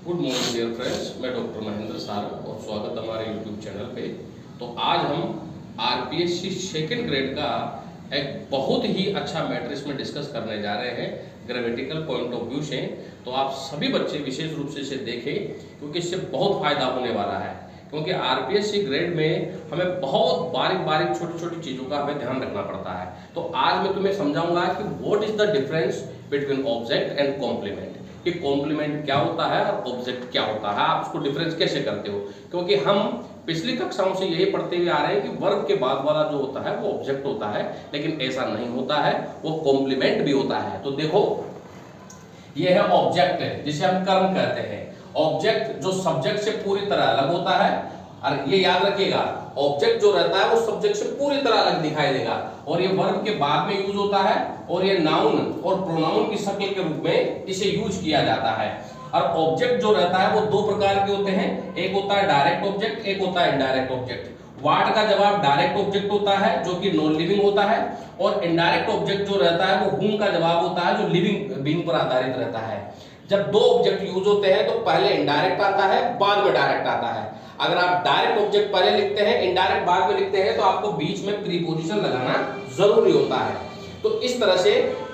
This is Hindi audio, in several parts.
गुड मॉर्निंग डियर फ्रेंड्स, मैं डॉक्टर महेंद्र सारंग और स्वागत हमारे यूट्यूब चैनल पे। तो आज हम आरपीएससी सेकेंड ग्रेड का एक बहुत ही अच्छा मैटर इसमें डिस्कस करने जा रहे हैं ग्रेविटिकल पॉइंट ऑफ व्यू से। तो आप सभी बच्चे विशेष रूप से इसे देखें क्योंकि इससे बहुत फायदा होने वाला है। क्योंकि आरपीएससी ग्रेड में हमें बहुत बारीक बारीक छोटी छोटी चीज़ों का हमें ध्यान रखना पड़ता है। तो आज मैं तुम्हें समझाऊंगा कि what is the difference between object and complement, कि कॉम्प्लीमेंट क्या होता है और ऑब्जेक्ट क्या होता है, आप उसको डिफरेंस कैसे करते हो। क्योंकि हम पिछली कक्षाओं से यही पढ़ते हुए आ रहे हैं कि वर्ब के बाद वाला जो होता है वो ऑब्जेक्ट होता है, लेकिन ऐसा नहीं होता है, वो कॉम्प्लीमेंट भी होता है। तो देखो, ये है ऑब्जेक्ट जिसे हम कर्म कहते हैं। ऑब्जेक्ट जो सब्जेक्ट से पूरी तरह अलग होता है, और ये याद रखिएगा, ऑब्जेक्ट जो रहता है वो सब्जेक्ट से पूरी तरह अलग दिखाई देगा, और ये वर्ब के बाद में यूज होता है, और ये नाउन और प्रोनाउन की शक्ल के रूप में इसे यूज किया जाता है। और ऑब्जेक्ट जो रहता है वो दो प्रकार के होते हैं, एक होता है डायरेक्ट ऑब्जेक्ट, एक होता है इनडायरेक्ट ऑब्जेक्ट। वाट का जवाब डायरेक्ट ऑब्जेक्ट होता है जो कि नॉन लिविंग होता है, और इनडायरेक्ट ऑब्जेक्ट जो रहता है वो हुम का जवाब होता है जो लिविंग बीइंग पर आधारित रहता है। जब दो ऑब्जेक्ट यूज होते हैं तो पहले इनडायरेक्ट आता है, बाद में डायरेक्ट आता है। अगर आप डायरेक्ट ऑब्जेक्ट पहले लिखते हैं, इनडायरेक्ट बाद में लिखते हैं, तो आपको बीच में प्रीपोजिशन लगाना जरूरी होता है। तो इस तरह से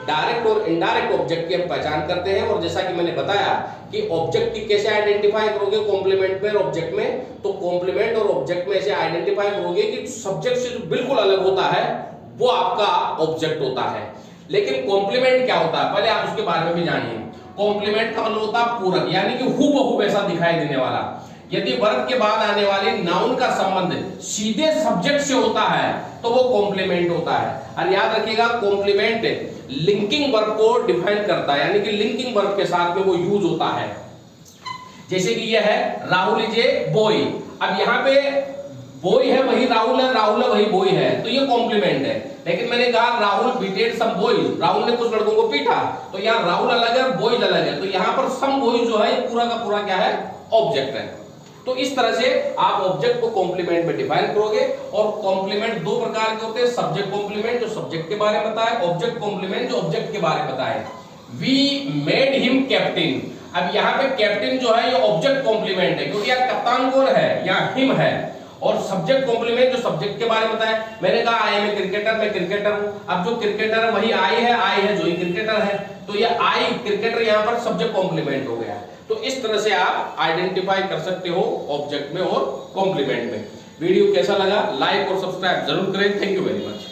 डायरेक्ट और इनडायरेक्ट ऑब्जेक्ट की हम पहचान करते हैं। और जैसा कि मैंने बताया कि ऑब्जेक्ट की कैसे आइडेंटिफाई करोगे कॉम्प्लीमेंट में और ऑब्जेक्ट में, तो कॉम्प्लीमेंट और ऑब्जेक्ट में ऐसे आइडेंटिफाई करोगे कि सब्जेक्ट से जो बिल्कुल अलग होता है वो आपका ऑब्जेक्ट होता है। लेकिन कॉम्प्लीमेंट क्या होता है, पहले आप उसके बारे में भी जानिए। कॉम्प्लीमेंट का मतलब होता है पूरक, यानी कि हूबहू वैसा दिखाई देने वाला। यदि वर्ब के बाद आने वाले नाउन का संबंध सीधे सब्जेक्ट से होता है तो वो कॉम्प्लीमेंट होता है। और याद रखिएगा, कॉम्प्लीमेंट लिंकिंग वर्ब को डिफाइन करता है, यानी कि लिंकिंग वर्ब के साथ में वो यूज होता है। जैसे कि यह है राहुल इज ए बॉय। अब यहाँ पे बॉय है वही राहुल है, राहुल है वही बॉय है, तो ये कॉम्प्लीमेंट है। लेकिन मैंने कहा राहुल बीटेड सम बॉयज, राहुल ने कुछ लड़कों को पीटा, तो यहाँ राहुल अलग है बॉयज अलग है, तो यहाँ पर सम बॉयज जो है ये पूरा का पूरा क्या है, ऑब्जेक्ट है। तो इस तरह से आप ऑब्जेक्ट को कॉम्प्लीमेंट में डिफाइन करोगे। और कॉम्प्लीमेंट दो प्रकार के होते हैं, सब्जेक्ट कॉम्प्लीमेंट जो सब्जेक्ट के बारे में बताए, ऑब्जेक्ट कॉम्प्लीमेंट जो ऑब्जेक्ट के बारे में बताए। We made him captain. अब यहाँ पे कैप्टन जो है ये ऑब्जेक्ट कॉम्प्लीमेंट है, क्योंकि यार कप्तान कौन है, यहाँ हिम है। और सब्जेक्ट कॉम्प्लीमेंट जो सब्जेक्ट के बारे में बताए, मैंने कहा आई एम ए क्रिकेटर, मैं क्रिकेटर हूं। अब जो क्रिकेटर है वही आई है जो ही क्रिकेटर है, तो ये आई क्रिकेटर यहाँ पर सब्जेक्ट कॉम्प्लीमेंट हो गया। तो इस तरह से आप आइडेंटिफाई कर सकते हो ऑब्जेक्ट में और कॉम्प्लीमेंट में। वीडियो कैसा लगा, लाइक और सब्सक्राइब जरूर करें। Thank you very much.